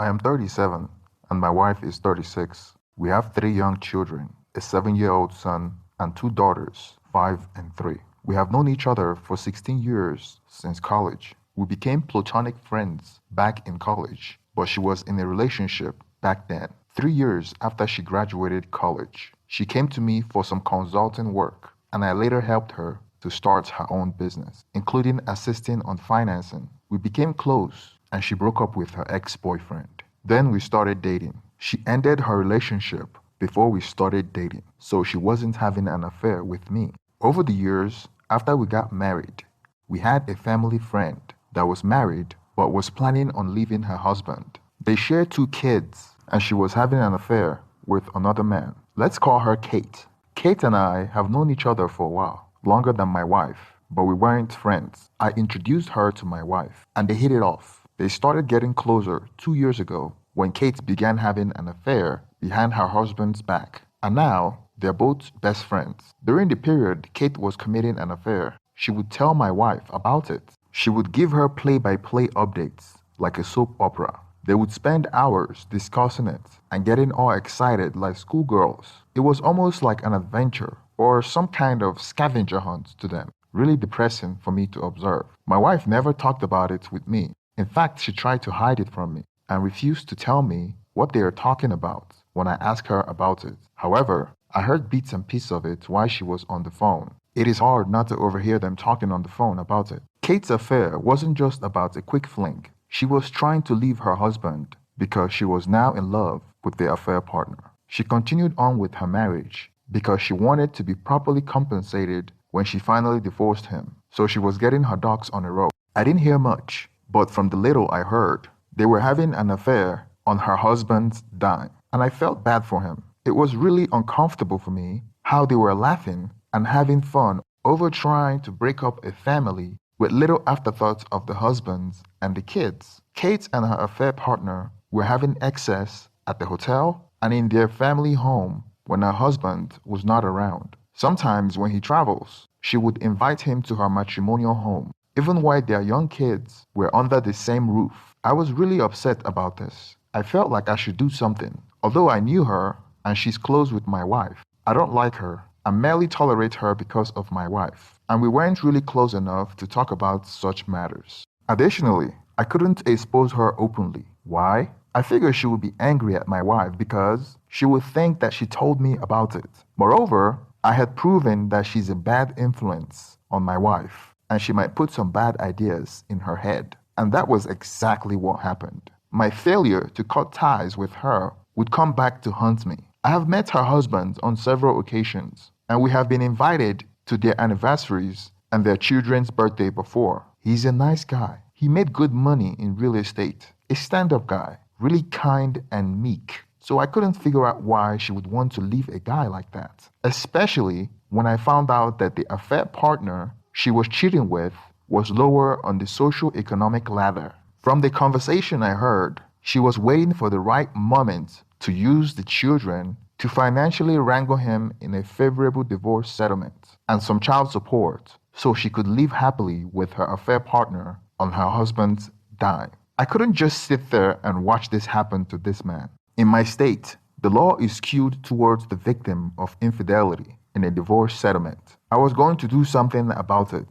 I am 37 and my wife is 36. We have three young children, a 7-year-old son and two daughters, 5 and 3. We have known each other for 16 years since college. We became platonic friends back in college, but she was in a relationship back then. 3 years after she graduated college, she came to me for some consulting work, and I later helped her to start her own business, including assisting on financing. We became close, and she broke up with her ex-boyfriend. Then we started dating. She ended her relationship before we started dating, so she wasn't having an affair with me. Over the years, after we got married, we had a family friend that was married but was planning on leaving her husband. They shared 2 kids, and she was having an affair with another man. Let's call her Kate. Kate and I have known each other for a while, longer than my wife, but we weren't friends. I introduced her to my wife, and they hit it off. They started getting closer 2 years ago when Kate began having an affair behind her husband's back, and now they're both best friends. During the period Kate was committing an affair, she would tell my wife about it. She would give her play-by-play updates like a soap opera. They would spend hours discussing it and getting all excited like schoolgirls. It was almost like an adventure or some kind of scavenger hunt to them. Really depressing for me to observe. My wife never talked about it with me. In fact, she tried to hide it from me and refused to tell me what they are talking about when I asked her about it. However, I heard bits and pieces of it while she was on the phone. It is hard not to overhear them talking on the phone about it. Kate's affair wasn't just about a quick fling. She was trying to leave her husband because she was now in love with the affair partner. She continued on with her marriage because she wanted to be properly compensated when she finally divorced him, so she was getting her ducks on a row. I didn't hear much, but from the little I heard, they were having an affair on her husband's dime, and I felt bad for him. It was really uncomfortable for me how they were laughing and having fun over trying to break up a family with little afterthoughts of the husbands and the kids. Kate and her affair partner were having excess at the hotel and in their family home when her husband was not around. Sometimes when he travels, she would invite him to her matrimonial home, even while their young kids were under the same roof. I was really upset about this. I felt like I should do something. Although I knew her and she's close with my wife, I don't like her. I merely tolerate her because of my wife, and we weren't really close enough to talk about such matters. Additionally, I couldn't expose her openly. Why? I figured she would be angry at my wife because she would think that she told me about it. Moreover, I had proven that she's a bad influence on my wife, and she might put some bad ideas in her head. And that was exactly what happened. My failure to cut ties with her would come back to haunt me. I have met her husband on several occasions, and we have been invited to their anniversaries and their children's birthday before. He's a nice guy. He made good money in real estate. A stand-up guy, really kind and meek. So I couldn't figure out why she would want to leave a guy like that. Especially when I found out that the affair partner she was cheating with was lower on the socio-economic ladder. From the conversation I heard, she was waiting for the right moment to use the children to financially wrangle him in a favorable divorce settlement and some child support so she could live happily with her affair partner on her husband's dime. I couldn't just sit there and watch this happen to this man. In my state, the law is skewed towards the victim of infidelity in a divorce settlement. I was going to do something about it,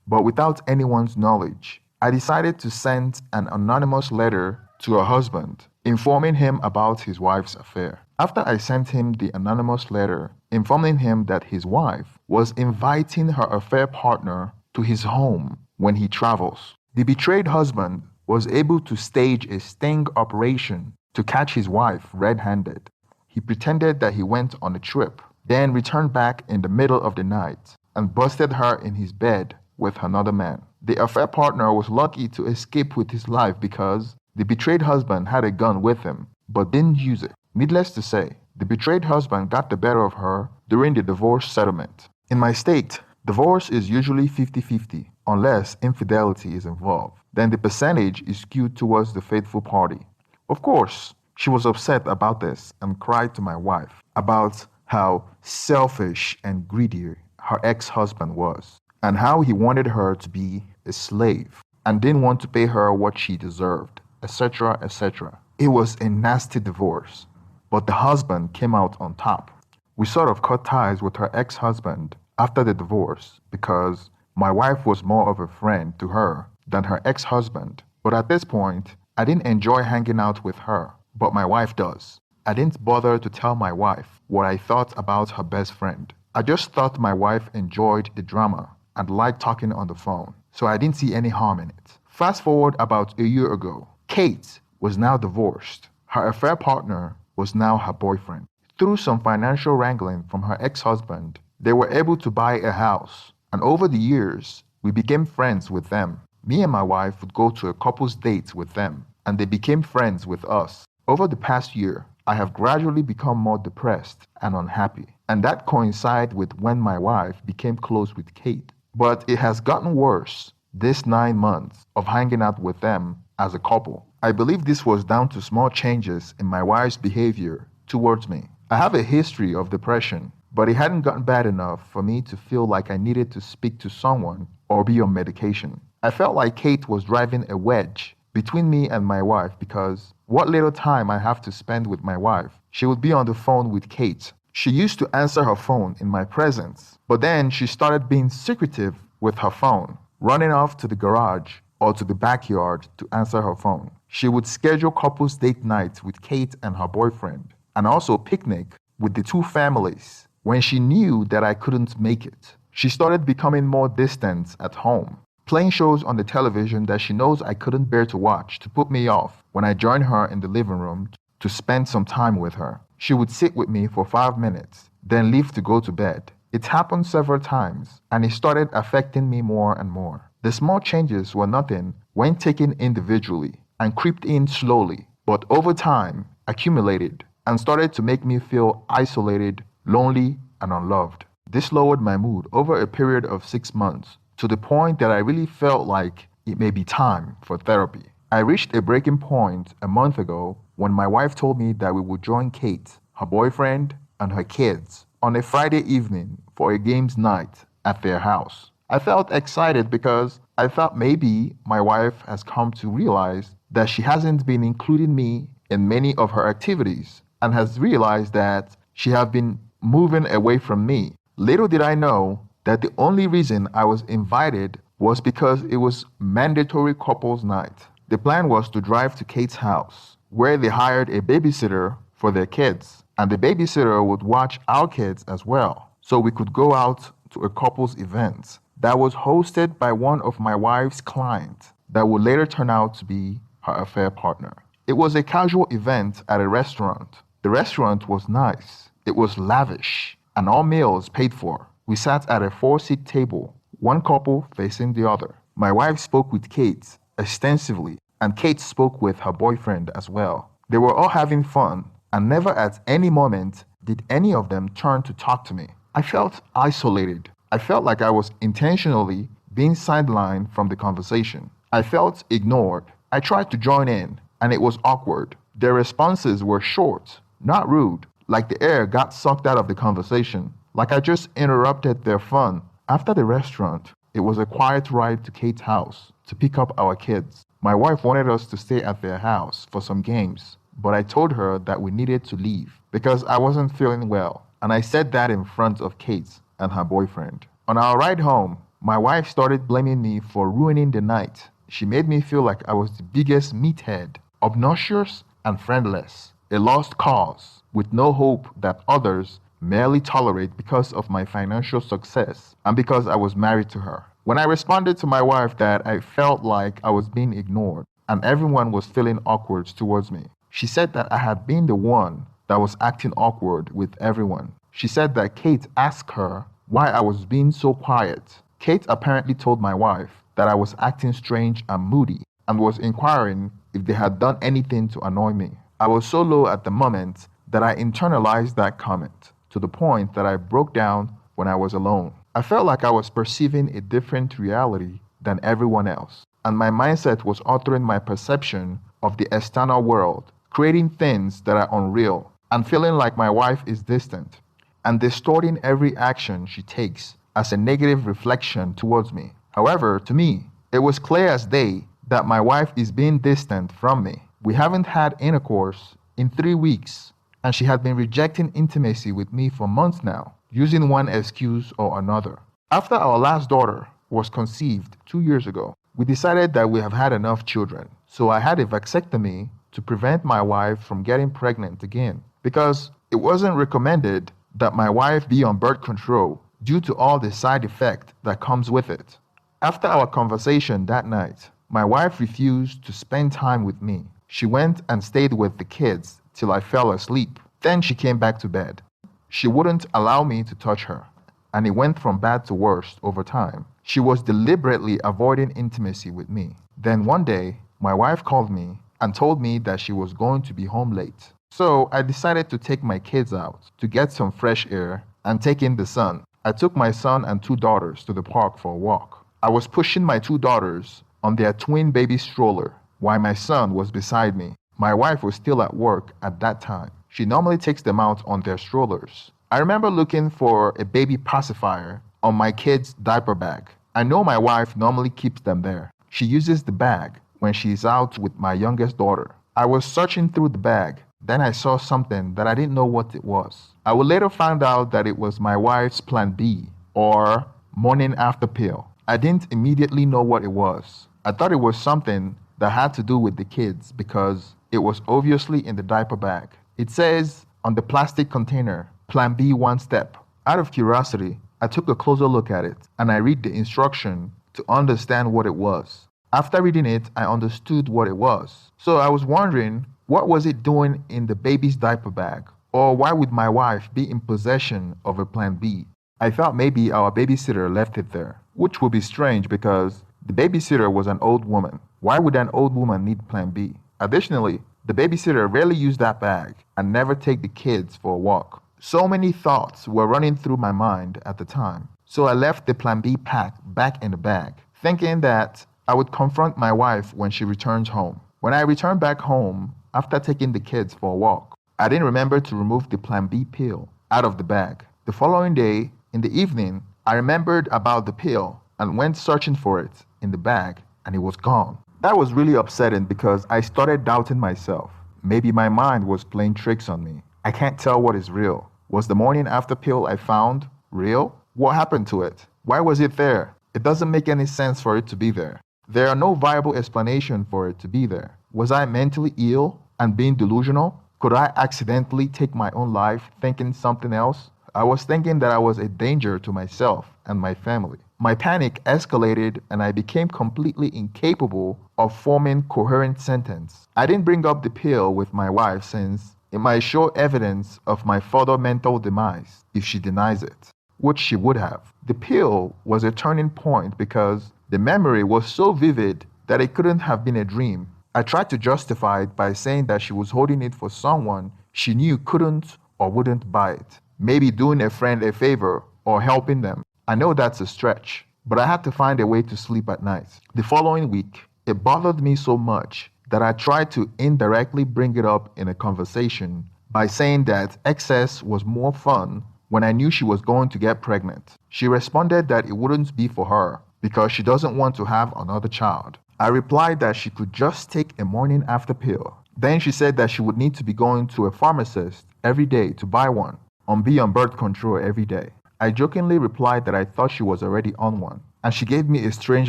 but without anyone's knowledge, I decided to send an anonymous letter to her husband, informing him about his wife's affair. After I sent him the anonymous letter, informing him that his wife was inviting her affair partner to his home when he travels, the betrayed husband was able to stage a sting operation to catch his wife red-handed. He pretended that he went on a trip, then returned back in the middle of the night and busted her in his bed with another man. The affair partner was lucky to escape with his life because the betrayed husband had a gun with him, but didn't use it. Needless to say, the betrayed husband got the better of her during the divorce settlement. In my state, divorce is usually 50-50 unless infidelity is involved. Then the percentage is skewed towards the faithful party. Of course, she was upset about this and cried to my wife about how selfish and greedy her ex-husband was and how he wanted her to be a slave and didn't want to pay her what she deserved, etc., etc. It was a nasty divorce, but the husband came out on top. We sort of cut ties with her ex-husband after the divorce because my wife was more of a friend to her than her ex-husband. But at this point, I didn't enjoy hanging out with her, but my wife does. I didn't bother to tell my wife what I thought about her best friend. I just thought my wife enjoyed the drama and liked talking on the phone, so I didn't see any harm in it. Fast forward about a year ago, Kate was now divorced. Her affair partner was now her boyfriend. Through some financial wrangling from her ex-husband, they were able to buy a house, and over the years, we became friends with them. Me and my wife would go to a couple's date with them, and they became friends with us. Over the past year, I have gradually become more depressed and unhappy, and that coincided with when my wife became close with Kate. But it has gotten worse this 9 months of hanging out with them as a couple. I believe this was down to small changes in my wife's behavior towards me. I have a history of depression, but it hadn't gotten bad enough for me to feel like I needed to speak to someone or be on medication. I felt like Kate was driving a wedge between me and my wife because what little time I have to spend with my wife, she would be on the phone with Kate. She used to answer her phone in my presence, but then she started being secretive with her phone, running off to the garage or to the backyard to answer her phone. She would schedule couples date nights with Kate and her boyfriend, and also picnic with the two families when she knew that I couldn't make it. She started becoming more distant at home, playing shows on the television that she knows I couldn't bear to watch to put me off when I joined her in the living room to spend some time with her. She would sit with me for 5 minutes, then leave to go to bed. It happened several times, and it started affecting me more and more. The small changes were nothing when taken individually and creeped in slowly, but over time accumulated and started to make me feel isolated, lonely, and unloved. This lowered my mood over a period of 6 months to the point that I really felt like it may be time for therapy. I reached a breaking point a month ago when my wife told me that we would join Kate, her boyfriend, and her kids on a Friday evening for a games night at their house. I felt excited because I thought maybe my wife has come to realize that she hasn't been including me in many of her activities and has realized that she has been moving away from me. Little did I know that the only reason I was invited was because it was mandatory couples night. The plan was to drive to Kate's house, where they hired a babysitter for their kids, and the babysitter would watch our kids as well, so we could go out to a couples event that was hosted by one of my wife's clients that would later turn out to be her affair partner. It was a casual event at a restaurant. The restaurant was nice. It was lavish, and all meals paid for. We sat at a 4-seat table, one couple facing the other. My wife spoke with Kate extensively, and Kate spoke with her boyfriend as well. They were all having fun, and never at any moment did any of them turn to talk to me. I felt isolated. I felt like I was intentionally being sidelined from the conversation. I felt ignored. I tried to join in, and it was awkward. Their responses were short, not rude, like the air got sucked out of the conversation, like I just interrupted their fun. After the restaurant, it was a quiet ride to Kate's house to pick up our kids. My wife wanted us to stay at their house for some games, but I told her that we needed to leave because I wasn't feeling well, and I said that in front of Kate and her boyfriend. On our ride home, my wife started blaming me for ruining the night. She made me feel like I was the biggest meathead, obnoxious and friendless, a lost cause with no hope that others merely tolerate because of my financial success and because I was married to her. When I responded to my wife that I felt like I was being ignored and everyone was feeling awkward towards me, she said that I had been the one that was acting awkward with everyone. She said that Kate asked her why I was being so quiet. Kate apparently told my wife that I was acting strange and moody and was inquiring if they had done anything to annoy me. I was so low at the moment that I internalized that comment to the point that I broke down when I was alone. I felt like I was perceiving a different reality than everyone else, and my mindset was altering my perception of the external world, creating things that are unreal, and feeling like my wife is distant, and distorting every action she takes as a negative reflection towards me. However, to me, it was clear as day that my wife is being distant from me. We haven't had intercourse in 3 weeks, and she had been rejecting intimacy with me for months now, using one excuse or another. After our last daughter was conceived 2 years ago, we decided that we have had enough children. So I had a vasectomy to prevent my wife from getting pregnant again because it wasn't recommended that my wife be on birth control due to all the side effect that comes with it. After our conversation that night, my wife refused to spend time with me. She went and stayed with the kids till I fell asleep. Then she came back to bed. She wouldn't allow me to touch her, and it went from bad to worse over time. She was deliberately avoiding intimacy with me. Then one day, my wife called me and told me that she was going to be home late. So I decided to take my kids out to get some fresh air and take in the sun. I took my son and 2 daughters to the park for a walk. I was pushing my 2 daughters on their twin baby stroller while my son was beside me. My wife was still at work at that time. She normally takes them out on their strollers. I remember looking for a baby pacifier on my kid's diaper bag. I know my wife normally keeps them there. She uses the bag when she is out with my youngest daughter. I was searching through the bag. Then I saw something that I didn't know what it was. I would later find out that it was my wife's Plan B, or morning after pill. I didn't immediately know what it was. I thought it was something that had to do with the kids because it was obviously in the diaper bag. It says on the plastic container, Plan B 1 step. Out of curiosity, I took a closer look at it and I read the instruction to understand what it was. After reading it, I understood what it was. So I was wondering, what was it doing in the baby's diaper bag? Or why would my wife be in possession of a Plan B? I thought maybe our babysitter left it there, which would be strange because the babysitter was an old woman. Why would an old woman need Plan B? Additionally, the babysitter rarely used that bag and never take the kids for a walk. So many thoughts were running through my mind at the time. So I left the Plan B pack back in the bag, thinking that I would confront my wife when she returns home. When I returned back home after taking the kids for a walk, I didn't remember to remove the Plan B pill out of the bag. The following day, in the evening, I remembered about the pill and went searching for it in the bag, and it was gone. That was really upsetting because I started doubting myself. Maybe my mind was playing tricks on me. I can't tell what is real. Was the morning after pill I found real? What happened to it? Why was it there? It doesn't make any sense for it to be there. There are no viable explanation for it to be there. Was I mentally ill and being delusional? Could I accidentally take my own life thinking something else? I was thinking that I was a danger to myself and my family. My panic escalated and I became completely incapable of forming coherent sentence. I didn't bring up the pill with my wife since it might show evidence of my further mental demise if she denies it, which she would have. The pill was a turning point because the memory was so vivid that it couldn't have been a dream. I tried to justify it by saying that she was holding it for someone she knew couldn't or wouldn't buy it. Maybe doing a friend a favor or helping them. I know that's a stretch, but I had to find a way to sleep at night. The following week, it bothered me so much that I tried to indirectly bring it up in a conversation by saying that excess was more fun when I knew she was going to get pregnant. She responded that it wouldn't be for her because she doesn't want to have another child. I replied that she could just take a morning after pill. Then she said that she would need to be going to a pharmacist every day to buy one and be on birth control every day. I jokingly replied that I thought she was already on one, and she gave me a strange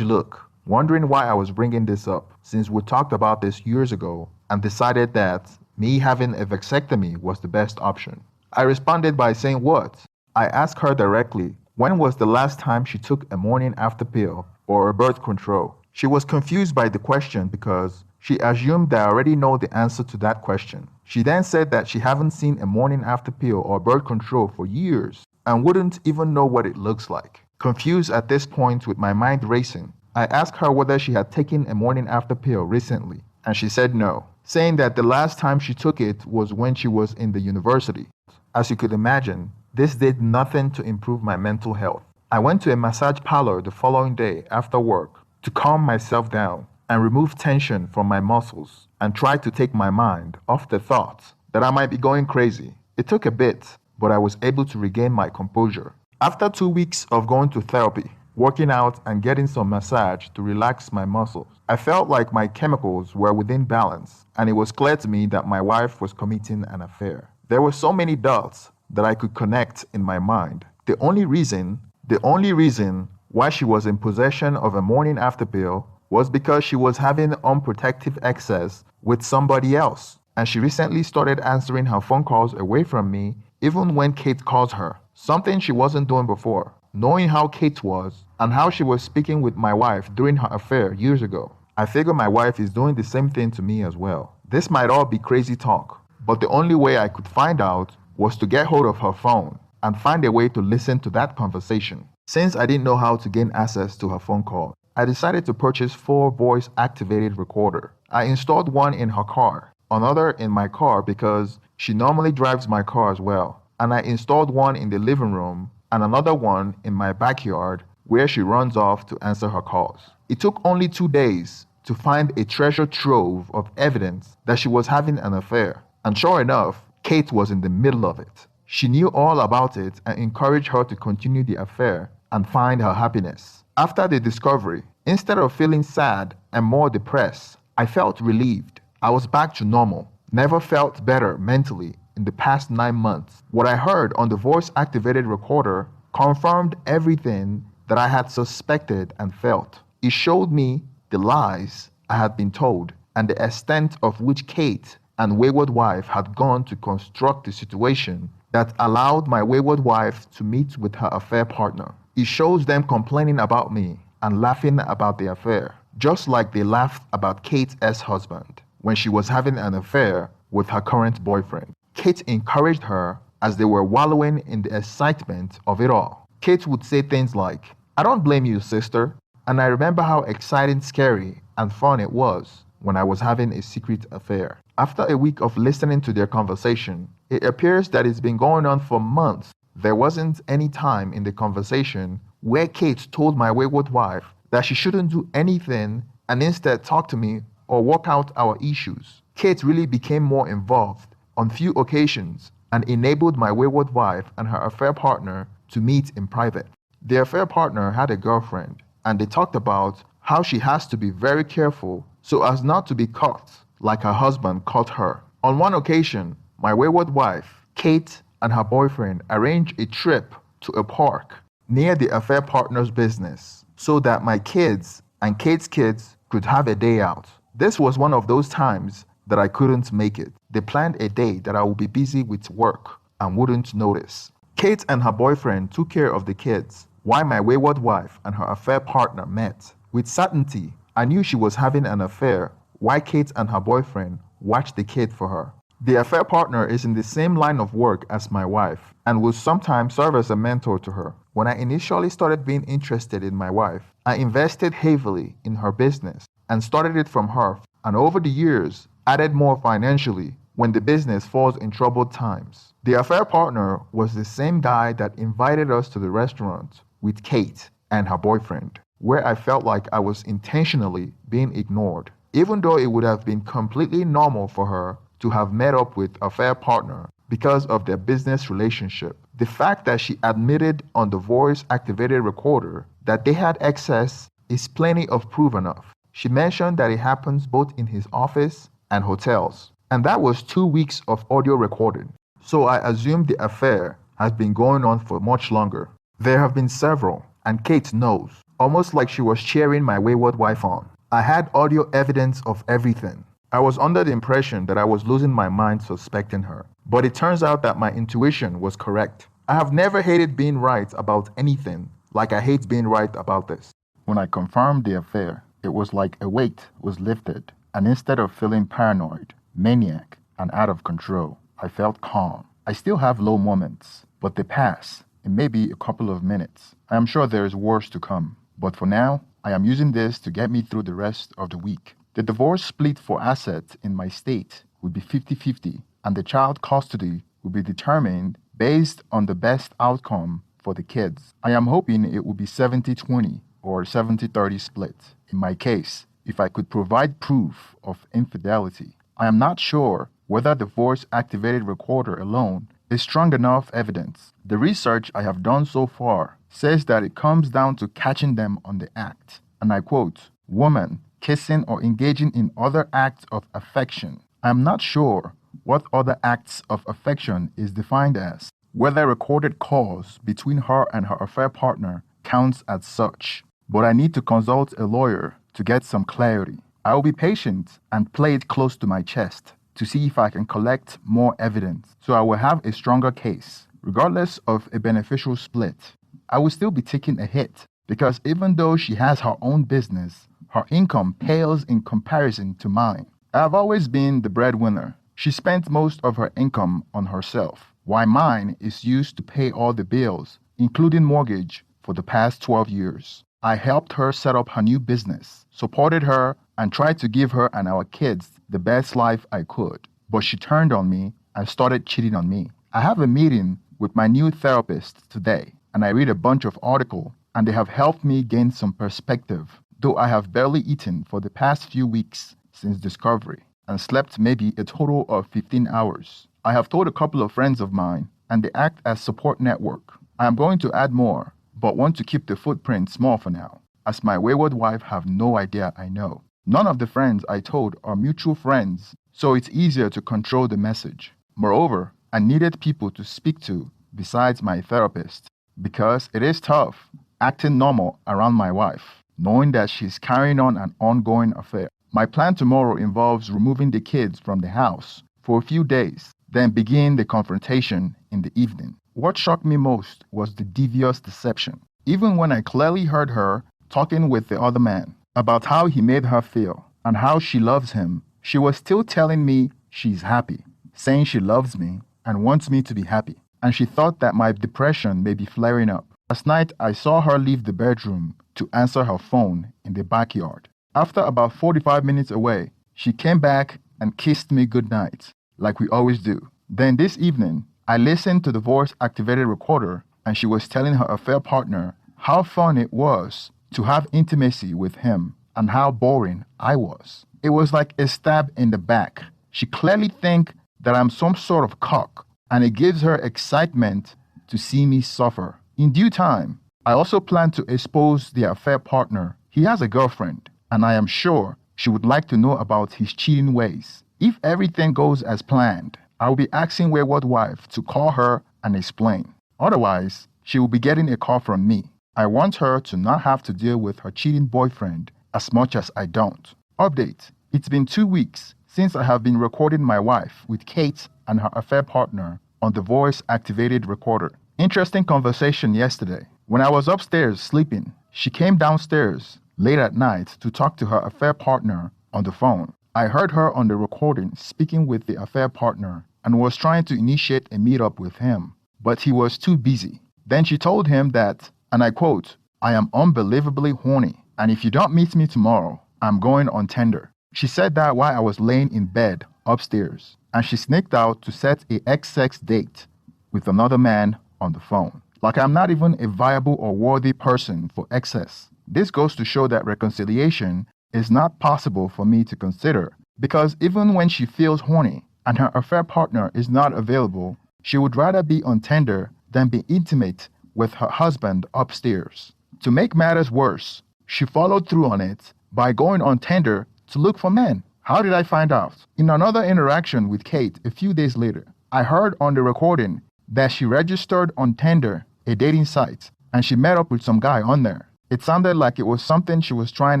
look, wondering why I was bringing this up since we talked about this years ago and decided that me having a vasectomy was the best option. I responded by saying what? I asked her directly, when was the last time she took a morning after pill or a birth control? She was confused by the question because she assumed that I already know the answer to that question. She then said that she hadn't seen a morning after pill or birth control for years and wouldn't even know what it looks like. Confused at this point with my mind racing, I asked her whether she had taken a morning after pill recently, and she said no, saying that the last time she took it was when she was in the university. As you could imagine, this did nothing to improve my mental health. I went to a massage parlor the following day after work to calm myself down and remove tension from my muscles and try to take my mind off the thoughts that I might be going crazy. It took a bit, but I was able to regain my composure. After 2 weeks of going to therapy, working out, and getting some massage to relax my muscles. I felt like my chemicals were within balance, and it was clear to me that my wife was committing an affair. There were so many dots that I could connect in my mind. The only reason why she was in possession of a morning after pill was because she was having unprotected excess with somebody else. And she recently started answering her phone calls away from me even when Kate calls her, something she wasn't doing before. Knowing how Kate was and how she was speaking with my wife during her affair years ago, I figure my wife is doing the same thing to me as well. This might all be crazy talk, but the only way I could find out was to get hold of her phone and find a way to listen to that conversation. Since I didn't know how to gain access to her phone call, I decided to purchase 4 voice-activated recorder. I installed one in her car, another in my car because she normally drives my car as well, and I installed one in the living room and another one in my backyard where she runs off to answer her calls. It took only 2 days to find a treasure trove of evidence that she was having an affair, and sure enough, Kate was in the middle of it. She knew all about it and encouraged her to continue the affair and find her happiness. After the discovery, instead of feeling sad and more depressed, I felt relieved. I was back to normal. Never felt better mentally in the past 9 months. What I heard on the voice-activated recorder confirmed everything that I had suspected and felt. It showed me the lies I had been told and the extent of which Kate and wayward wife had gone to construct the situation that allowed my wayward wife to meet with her affair partner. It shows them complaining about me and laughing about the affair, just like they laughed about Kate's ex-husband when she was having an affair with her current boyfriend. Kate encouraged her as they were wallowing in the excitement of it all. Kate would say things like, "I don't blame you, sister." And I remember how exciting, scary, and fun it was when I was having a secret affair. After a week of listening to their conversation, it appears that it's been going on for months. There wasn't any time in the conversation where Kate told my wayward wife that she shouldn't do anything and instead talk to me or work out our issues. Kate really became more involved on few occasions and enabled my wayward wife and her affair partner to meet in private. The affair partner had a girlfriend, and they talked about how she has to be very careful so as not to be caught like her husband caught her. On one occasion, my wayward wife, Kate, and her boyfriend arranged a trip to a park near the affair partner's business so that my kids and Kate's kids could have a day out. This was one of those times that I couldn't make it. They planned a day that I would be busy with work and wouldn't notice. Kate and her boyfriend took care of the kids while my wayward wife and her affair partner met. With certainty, I knew she was having an affair while Kate and her boyfriend watched the kid for her. The affair partner is in the same line of work as my wife and will sometimes serve as a mentor to her. When I initially started being interested in my wife, I invested heavily in her business and started it from her, and over the years, added more financially when the business falls in troubled times. The affair partner was the same guy that invited us to the restaurant with Kate and her boyfriend, where I felt like I was intentionally being ignored, even though it would have been completely normal for her to have met up with a affair partner because of their business relationship. The fact that she admitted on the voice-activated recorder that they had excess is plenty of proof enough. She mentioned that it happens both in his office and hotels, and that was 2 weeks of audio recording. So I assume the affair has been going on for much longer. There have been several, and Kate knows, almost like she was cheering my wayward wife on. I had audio evidence of everything. I was under the impression that I was losing my mind suspecting her, but it turns out that my intuition was correct. I have never hated being right about anything like I hate being right about this. When I confirmed the affair, it was like a weight was lifted, and instead of feeling paranoid, maniac, and out of control, I felt calm. I still have low moments, but they pass in maybe a couple of minutes. I am sure there is worse to come, but for now, I am using this to get me through the rest of the week. The divorce split for assets in my state would be 50-50, and the child custody will be determined based on the best outcome for the kids. I am hoping it will be 70-20 or 70-30 split. In my case, if I could provide proof of infidelity, I am not sure whether the voice-activated recorder alone is strong enough evidence. The research I have done so far says that it comes down to catching them on the act. And I quote, "Woman, kissing or engaging in other acts of affection." I'm not sure what other acts of affection is defined as, whether recorded calls between her and her affair partner counts as such. But I need to consult a lawyer to get some clarity. I will be patient and play it close to my chest to see if I can collect more evidence so I will have a stronger case. Regardless of a beneficial split, I will still be taking a hit because even though she has her own business, her income pales in comparison to mine. I have always been the breadwinner. She spent most of her income on herself, while mine is used to pay all the bills, including mortgage, for the past 12 years. I helped her set up her new business, supported her, and tried to give her and our kids the best life I could. But she turned on me and started cheating on me. I have a meeting with my new therapist today, and I read a bunch of articles, and they have helped me gain some perspective, though I have barely eaten for the past few weeks since discovery and slept maybe a total of 15 hours. I have told a couple of friends of mine, and they act as support network. I am going to add more, but want to keep the footprint small for now, as my wayward wife have no idea I know. None of the friends I told are mutual friends, so it's easier to control the message. Moreover, I needed people to speak to besides my therapist, because it is tough acting normal around my wife, knowing that she's carrying on an ongoing affair. My plan tomorrow involves removing the kids from the house for a few days, then begin the confrontation in the evening. What shocked me most was the devious deception. Even when I clearly heard her talking with the other man about how he made her feel and how she loves him, she was still telling me she's happy, saying she loves me and wants me to be happy. And she thought that my depression may be flaring up. Last night, I saw her leave the bedroom to answer her phone in the backyard. After about 45 minutes away, she came back and kissed me goodnight, like we always do. Then this evening, I listened to the voice-activated recorder, and she was telling her affair partner how fun it was to have intimacy with him and how boring I was. It was like a stab in the back. She clearly thinks that I'm some sort of cock, and it gives her excitement to see me suffer. In due time, I also plan to expose the affair partner. He has a girlfriend, and I am sure she would like to know about his cheating ways. If everything goes as planned, I will be asking wayward wife to call her and explain. Otherwise, she will be getting a call from me. I want her to not have to deal with her cheating boyfriend as much as I don't. Update: it's been 2 weeks since I have been recording my wife with Kate and her affair partner on the voice-activated recorder. Interesting conversation yesterday. When I was upstairs sleeping, she came downstairs late at night to talk to her affair partner on the phone. I heard her on the recording speaking with the affair partner and was trying to initiate a meetup with him, but he was too busy. Then she told him that, and I quote, "I am unbelievably horny, and if you don't meet me tomorrow, I'm going on Tinder." She said that while I was laying in bed upstairs, and she sneaked out to set a XX date with another man on the phone. Like I'm not even a viable or worthy person for excess. This goes to show that reconciliation is not possible for me to consider, because even when she feels horny and her affair partner is not available, she would rather be on Tinder than be intimate with her husband upstairs. To make matters worse, she followed through on it by going on Tinder to look for men. How did I find out? In another interaction with Kate a few days later, I heard on the recording that she registered on Tinder, a dating site, and she met up with some guy on there. It sounded like it was something she was trying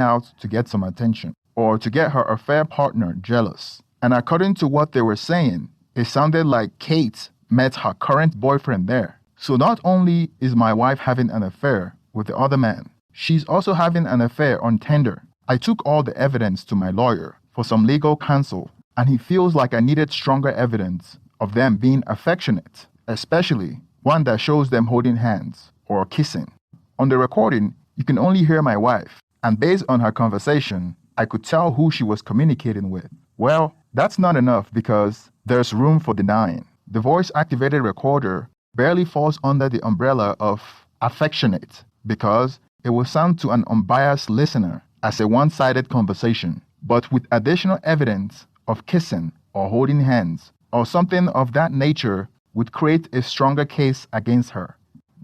out to get some attention or to get her affair partner jealous. And according to what they were saying, it sounded like Kate met her current boyfriend there. So not only is my wife having an affair with the other man, she's also having an affair on Tinder. I took all the evidence to my lawyer for some legal counsel, and he feels like I needed stronger evidence of them being affectionate, especially one that shows them holding hands or kissing. On the recording, you can only hear my wife, and based on her conversation, I could tell who she was communicating with. Well, that's not enough because there's room for denying. The voice-activated recorder barely falls under the umbrella of affectionate because it will sound to an unbiased listener as a one-sided conversation, but with additional evidence of kissing or holding hands or something of that nature would create a stronger case against her.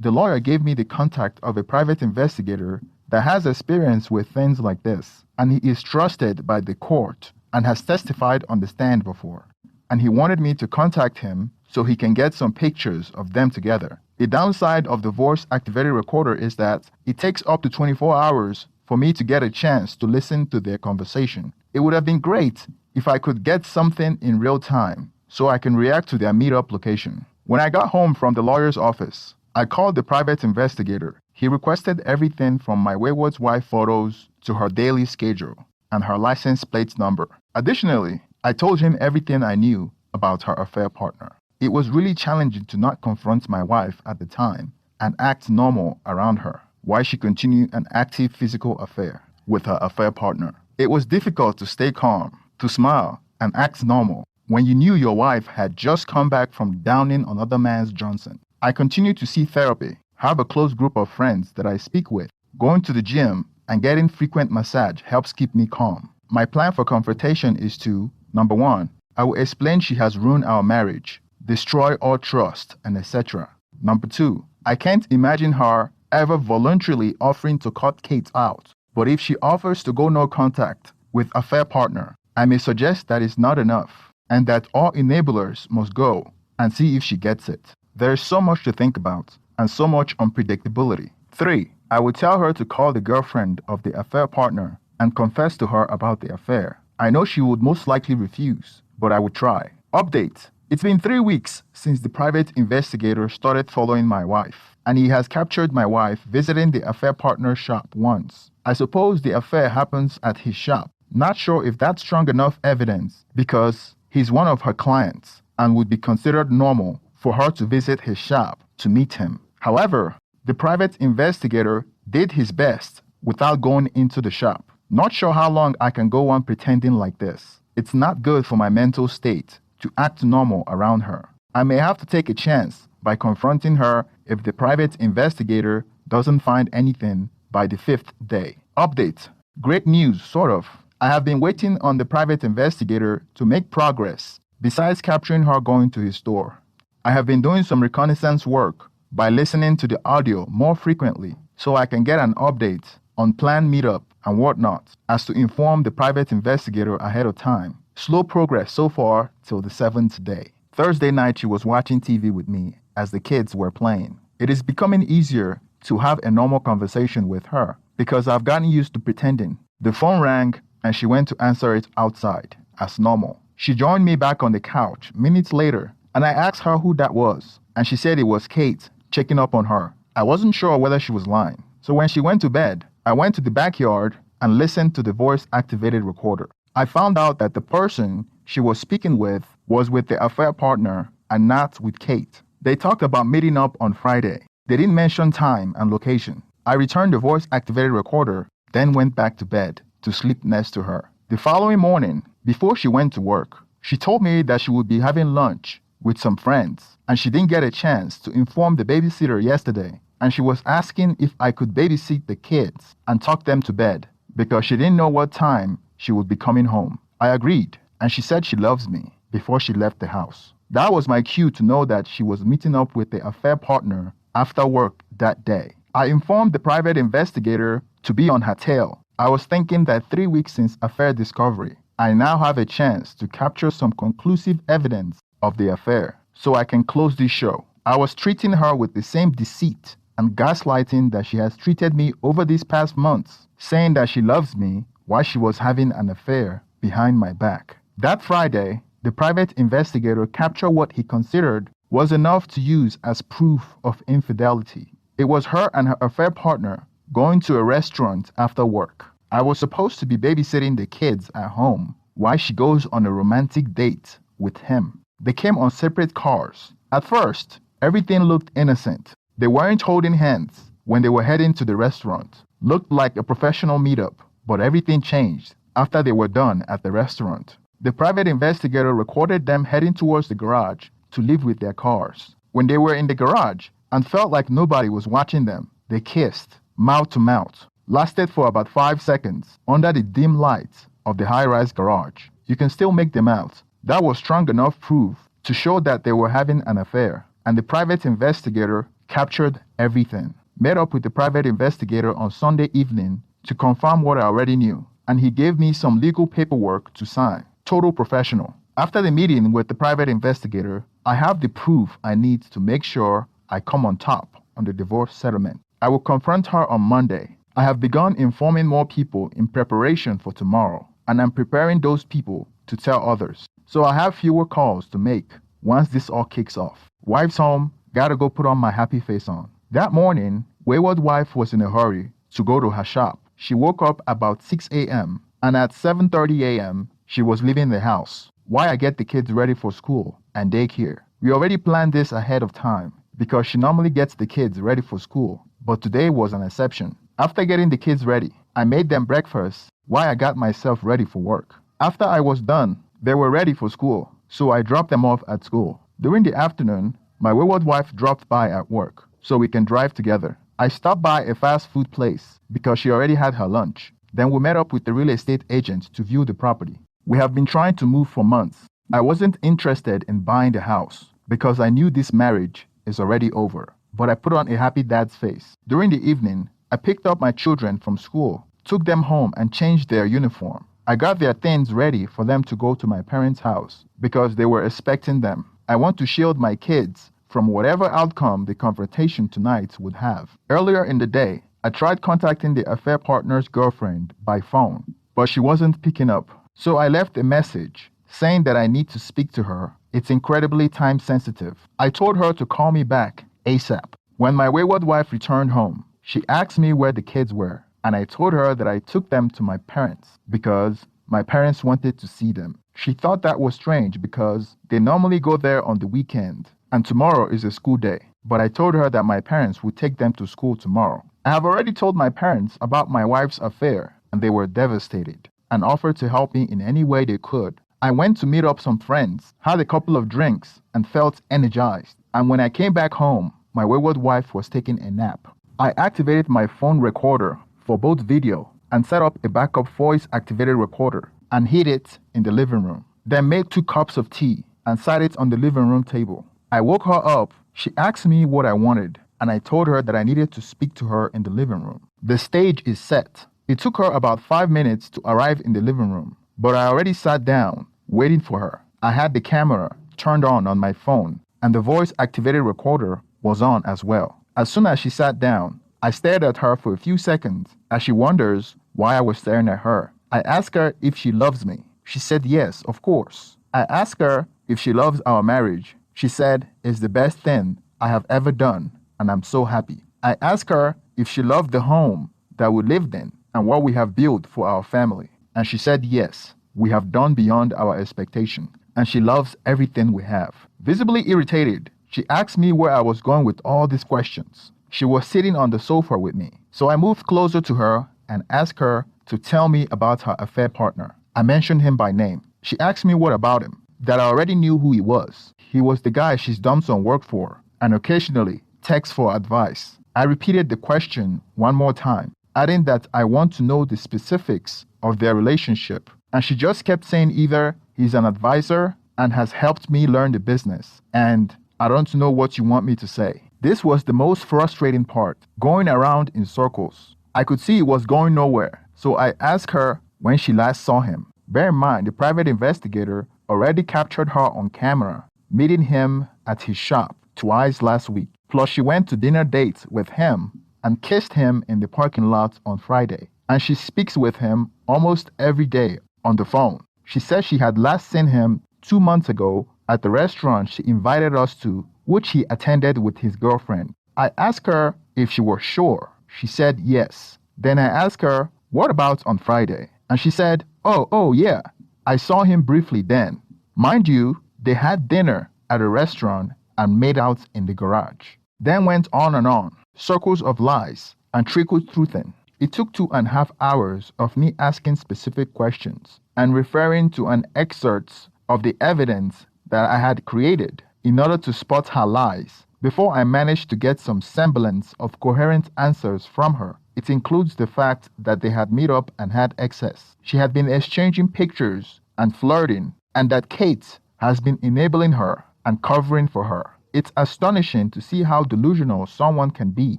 the lawyer gave me the contact of a private investigator that has experience with things like this, and he is trusted by the court and has testified on the stand before. And he wanted me to contact him so he can get some pictures of them together. The downside of the voice-activated recorder is that it takes up to 24 hours for me to get a chance to listen to their conversation. It would have been great if I could get something in real time so I can react to their meetup location. When I got home from the lawyer's office, I called the private investigator. He requested everything from my wayward wife photos to her daily schedule and her license plate number. Additionally, I told him everything I knew about her affair partner. It was really challenging to not confront my wife at the time and act normal around her while she continued an active physical affair with her affair partner. It was difficult to stay calm, to smile, and act normal when you knew your wife had just come back from downing another man's Johnson. I continue to see therapy, have a close group of friends that I speak with. Going to the gym and getting frequent massage helps keep me calm. My plan for confrontation is to, number one, I will explain she has ruined our marriage, destroy all trust, and etc. Number two, I can't imagine her ever voluntarily offering to cut Kate out. But if she offers to go no contact with a affair partner, I may suggest that is not enough and that all enablers must go and see if she gets it. There is so much to think about and so much unpredictability. 3. I would tell her to call the girlfriend of the affair partner and confess to her about the affair. I know she would most likely refuse, but I would try. Update. It's been 3 weeks since the private investigator started following my wife, and he has captured my wife visiting the affair partner's shop once. I suppose the affair happens at his shop. Not sure if that's strong enough evidence because he's one of her clients and would be considered normal for her to visit his shop to meet him. However, the private investigator did his best without going into the shop. Not sure how long I can go on pretending like this. It's not good for my mental state to act normal around her. I may have to take a chance by confronting her if the private investigator doesn't find anything by the 5th day. Update. Great news, sort of. I have been waiting on the private investigator to make progress besides capturing her going to his store. I have been doing some reconnaissance work by listening to the audio more frequently so I can get an update on planned meetup and whatnot as to inform the private investigator ahead of time. Slow progress so far till the 7th day. Thursday night she was watching TV with me as the kids were playing. It is becoming easier to have a normal conversation with her because I've gotten used to pretending. The phone rang and she went to answer it outside as normal. She joined me back on the couch minutes later and I asked her who that was and she said it was Kate checking up on her. I wasn't sure whether she was lying. So when she went to bed, I went to the backyard and listened to the voice-activated recorder. I found out that the person she was speaking with was with the affair partner and not with Kate. They talked about meeting up on Friday. They didn't mention time and location. I returned the voice-activated recorder, then went back to bed to sleep next to her. The following morning, before she went to work, she told me that she would be having lunch with some friends and she didn't get a chance to inform the babysitter yesterday, and she was asking if I could babysit the kids and tuck them to bed because she didn't know what time she would be coming home. I agreed, and she said she loves me before she left the house. That was my cue to know that she was meeting up with the affair partner after work that day. I informed the private investigator to be on her tail. I was thinking that 3 weeks since affair discovery, I now have a chance to capture some conclusive evidence of the affair so I can close this show. I was treating her with the same deceit and gaslighting that she has treated me over these past months, saying that she loves me while she was having an affair behind my back. That Friday, the private investigator captured what he considered was enough to use as proof of infidelity. It was her and her affair partner going to a restaurant after work. I was supposed to be babysitting the kids at home while she goes on a romantic date with him. They came on separate cars. At first, everything looked innocent. They weren't holding hands when they were heading to the restaurant. Looked like a professional meetup, but everything changed after they were done at the restaurant. The private investigator recorded them heading towards the garage to leave with their cars. When they were in the garage and felt like nobody was watching them, they kissed, mouth to mouth. Lasted for about 5 seconds under the dim lights of the high-rise garage. You can still make them out. That was strong enough proof to show that they were having an affair, and the private investigator captured everything, met up with the private investigator on Sunday evening to confirm what I already knew, and he gave me some legal paperwork to sign. Total professional. After the meeting with the private investigator, I have the proof I need to make sure I come on top on the divorce settlement. I will confront her on Monday. I have begun informing more people in preparation for tomorrow, and I'm preparing those people to tell others. So I have fewer calls to make once this all kicks off. Wife's home, gotta go put on my happy face on. That morning, wayward wife was in a hurry to go to her shop. She woke up about 6 a.m. and at 7:30 a.m., she was leaving the house. Why I get the kids ready for school and daycare. We already planned this ahead of time because she normally gets the kids ready for school, but today was an exception. After getting the kids ready, I made them breakfast while I got myself ready for work. After I was done, they were ready for school, so I dropped them off at school. During the afternoon, my wayward wife dropped by at work so we can drive together. I stopped by a fast food place because she already had her lunch. Then we met up with the real estate agent to view the property. We have been trying to move for months. I wasn't interested in buying the house because I knew this marriage is already over, but I put on a happy dad's face. During the evening, I picked up my children from school, took them home and changed their uniform. I got their things ready for them to go to my parents' house because they were expecting them. I want to shield my kids from whatever outcome the confrontation tonight would have. Earlier in the day, I tried contacting the affair partner's girlfriend by phone, but she wasn't picking up. So I left a message saying that I need to speak to her. It's incredibly time sensitive. I told her to call me back ASAP. When my wayward wife returned home, she asked me where the kids were, and I told her that I took them to my parents because my parents wanted to see them. She thought that was strange because they normally go there on the weekend, and tomorrow is a school day. But I told her that my parents would take them to school tomorrow. I have already told my parents about my wife's affair, and they were devastated and offered to help me in any way they could. I went to meet up some friends, had a couple of drinks, and felt energized. And when I came back home, my wayward wife was taking a nap. I activated my phone recorder for both video and set up a backup voice-activated recorder and hid it in the living room. Then made 2 cups of tea and sat it on the living room table. I woke her up. She asked me what I wanted, and I told her that I needed to speak to her in the living room. The stage is set. It took her about 5 minutes to arrive in the living room, but I already sat down, waiting for her. I had the camera turned on my phone, and the voice-activated recorder was on as well. As soon as she sat down, I stared at her for a few seconds as she wonders why I was staring at her. I asked her if she loves me. She said yes, of course. I asked her if she loves our marriage. She said it's the best thing I have ever done, and I'm so happy. I asked her if she loved the home that we lived in and what we have built for our family. And she said yes, we have done beyond our expectation, and she loves everything we have. Visibly irritated, she asked me where I was going with all these questions. She was sitting on the sofa with me, so I moved closer to her and asked her to tell me about her affair partner. I mentioned him by name. She asked me what about him, that I already knew who he was. He was the guy she's done some work for and occasionally texts for advice. I repeated the question one more time, adding that I want to know the specifics of their relationship. And she just kept saying either he's an advisor and has helped me learn the business, and I don't know what you want me to say. This was the most frustrating part, going around in circles. I could see it was going nowhere, so I asked her when she last saw him. Bear in mind, the private investigator already captured her on camera, meeting him at his shop twice last week. Plus, she went to dinner dates with him and kissed him in the parking lot on Friday. And she speaks with him almost every day on the phone. She said she had last seen him 2 months ago at the restaurant she invited us to, which he attended with his girlfriend. I asked her if she was sure. She said yes. Then I asked her, what about on Friday? And she said, oh yeah, I saw him briefly then. Mind you, they had dinner at a restaurant and made out in the garage. Then went on, circles of lies and trickled truthing. It took 2.5 hours of me asking specific questions and referring to an excerpt of the evidence that I had created in order to spot her lies before I managed to get some semblance of coherent answers from her. It includes the fact that they had met up and had excess. She had been exchanging pictures and flirting, and that Kate has been enabling her and covering for her. It's astonishing to see how delusional someone can be.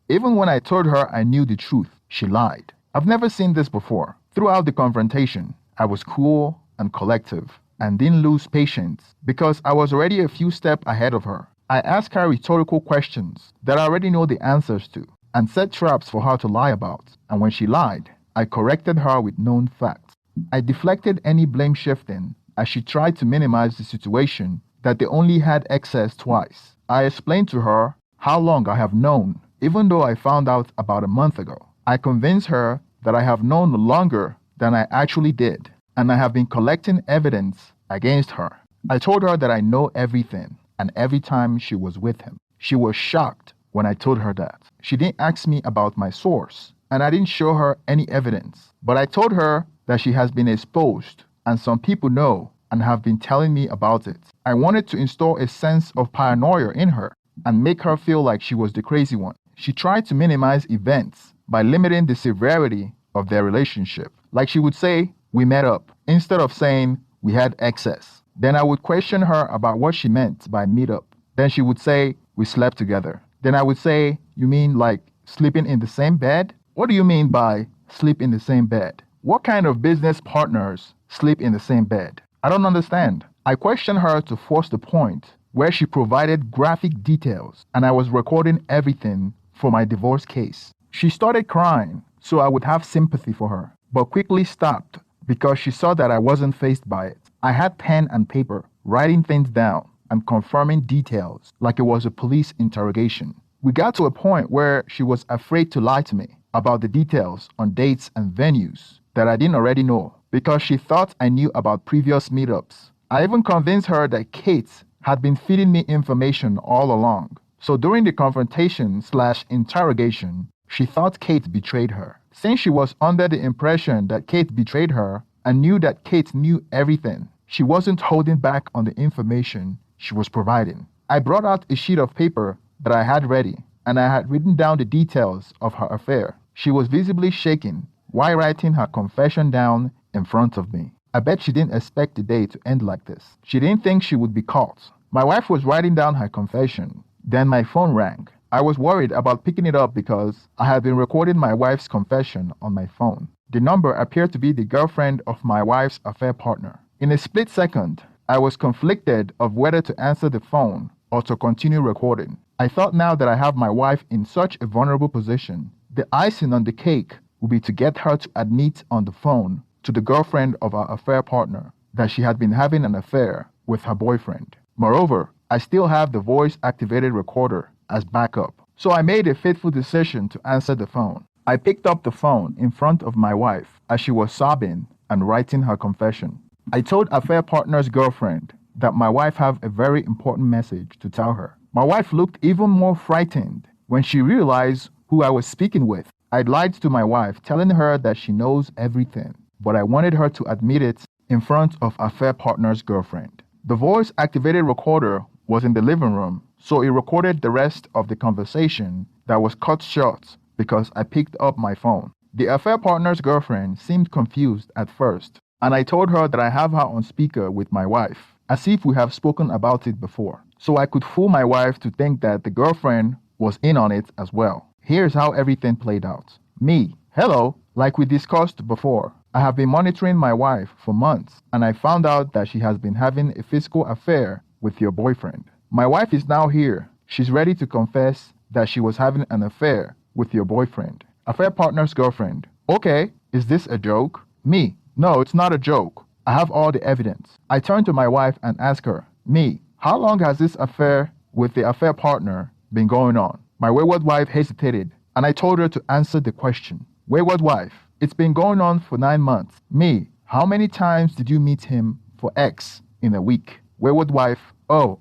Even when I told her I knew the truth, she lied. I've never seen this before. Throughout the confrontation, I was cool and collective and didn't lose patience because I was already a few steps ahead of her. I asked her rhetorical questions that I already know the answers to and set traps for her to lie about. And when she lied, I corrected her with known facts. I deflected any blame shifting as she tried to minimize the situation that they only had excess twice. I explained to her how long I have known, even though I found out about a month ago. I convinced her that I have known longer than I actually did, and I have been collecting evidence against her. I told her that I know everything, and every time she was with him. She was shocked when I told her that. She didn't ask me about my source, and I didn't show her any evidence. But I told her that she has been exposed, and some people know and have been telling me about it. I wanted to install a sense of paranoia in her and make her feel like she was the crazy one. She tried to minimize events by limiting the severity of their relationship. Like she would say, "We met up," instead of saying, "We had excess." Then I would question her about what she meant by meet up. Then she would say, "We slept together." Then I would say, "You mean like sleeping in the same bed? What do you mean by sleep in the same bed? What kind of business partners sleep in the same bed? I don't understand." I questioned her to force the point where she provided graphic details and I was recording everything for my divorce case. She started crying so I would have sympathy for her, but quickly stopped because she saw that I wasn't fazed by it. I had pen and paper, writing things down and confirming details like it was a police interrogation. We got to a point where she was afraid to lie to me about the details on dates and venues that I didn't already know because she thought I knew about previous meetups. I even convinced her that Kate had been feeding me information all along. So during the confrontation/interrogation, she thought Kate betrayed her. Since she was under the impression that Kate betrayed her and knew that Kate knew everything, she wasn't holding back on the information she was providing. I brought out a sheet of paper that I had ready, and I had written down the details of her affair. She was visibly shaking while writing her confession down in front of me. I bet she didn't expect the day to end like this. She didn't think she would be caught. My wife was writing down her confession. Then my phone rang. I was worried about picking it up because I had been recording my wife's confession on my phone. The number appeared to be the girlfriend of my wife's affair partner. In a split second, I was conflicted of whether to answer the phone or to continue recording. I thought now that I have my wife in such a vulnerable position, the icing on the cake would be to get her to admit on the phone to the girlfriend of our affair partner that she had been having an affair with her boyfriend. Moreover, I still have the voice-activated recorder as backup. So I made a fateful decision to answer the phone. I picked up the phone in front of my wife as she was sobbing and writing her confession. I told affair partner's girlfriend that my wife have a very important message to tell her. My wife looked even more frightened when she realized who I was speaking with. I'd lied to my wife, telling her that she knows everything, but I wanted her to admit it in front of affair partner's girlfriend. The voice-activated recorder was in the living room, so it recorded the rest of the conversation that was cut short because I picked up my phone. The affair partner's girlfriend seemed confused at first, and I told her that I have her on speaker with my wife, as if we have spoken about it before, so I could fool my wife to think that the girlfriend was in on it as well. Here's how everything played out. Me, hello, like we discussed before. I have been monitoring my wife for months, and I found out that she has been having a physical affair with your boyfriend. My wife is now here. She's ready to confess that she was having an affair with your boyfriend. Affair partner's girlfriend. Okay, is this a joke? Me, no, it's not a joke. I have all the evidence. I turn to my wife and ask her, me, how long has this affair with the affair partner been going on? My wayward wife hesitated, and I told her to answer the question. Wayward wife, it's been going on for 9 months. Me, how many times did you meet him for X in a week? Wayward wife, oh,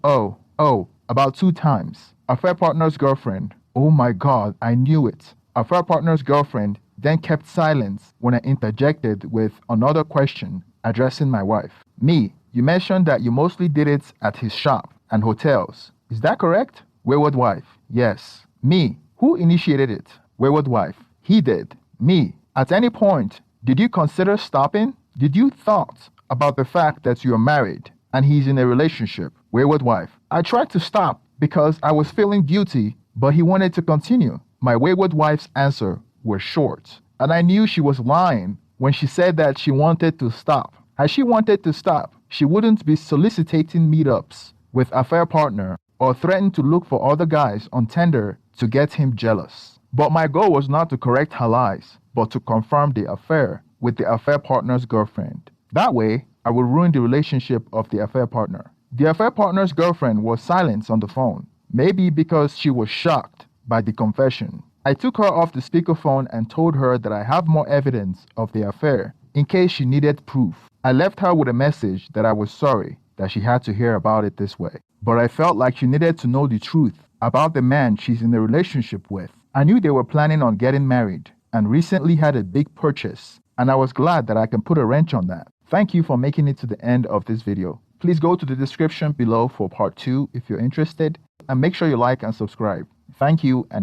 about 2 times. Affair partner's girlfriend, oh my God, I knew it. Affair partner's girlfriend then kept silence when I interjected with another question addressing my wife. Me, you mentioned that you mostly did it at his shop and hotels. Is that correct? Wayward wife, yes. Me, who initiated it? Wayward wife, he did. Me, at any point, did you consider stopping? Did you thought about the fact that you're married and he's in a relationship? Wayward wife, I tried to stop, because I was feeling guilty, but he wanted to continue. My wayward wife's answer was short, and I knew she was lying when she said that she wanted to stop. Had she wanted to stop, she wouldn't be soliciting meetups with a affair partner or threaten to look for other guys on Tinder to get him jealous. But my goal was not to correct her lies, but to confirm the affair with the affair partner's girlfriend. That way, I would ruin the relationship of the affair partner. The affair partner's girlfriend was silent on the phone, maybe because she was shocked by the confession. I took her off the speakerphone and told her that I have more evidence of the affair in case she needed proof. I left her with a message that I was sorry that she had to hear about it this way, but I felt like she needed to know the truth about the man she's in a relationship with. I knew they were planning on getting married and recently had a big purchase, and I was glad that I can put a wrench on that. Thank you for making it to the end of this video. Please go to the description below for part 2 if you're interested, and make sure you like and subscribe. Thank you and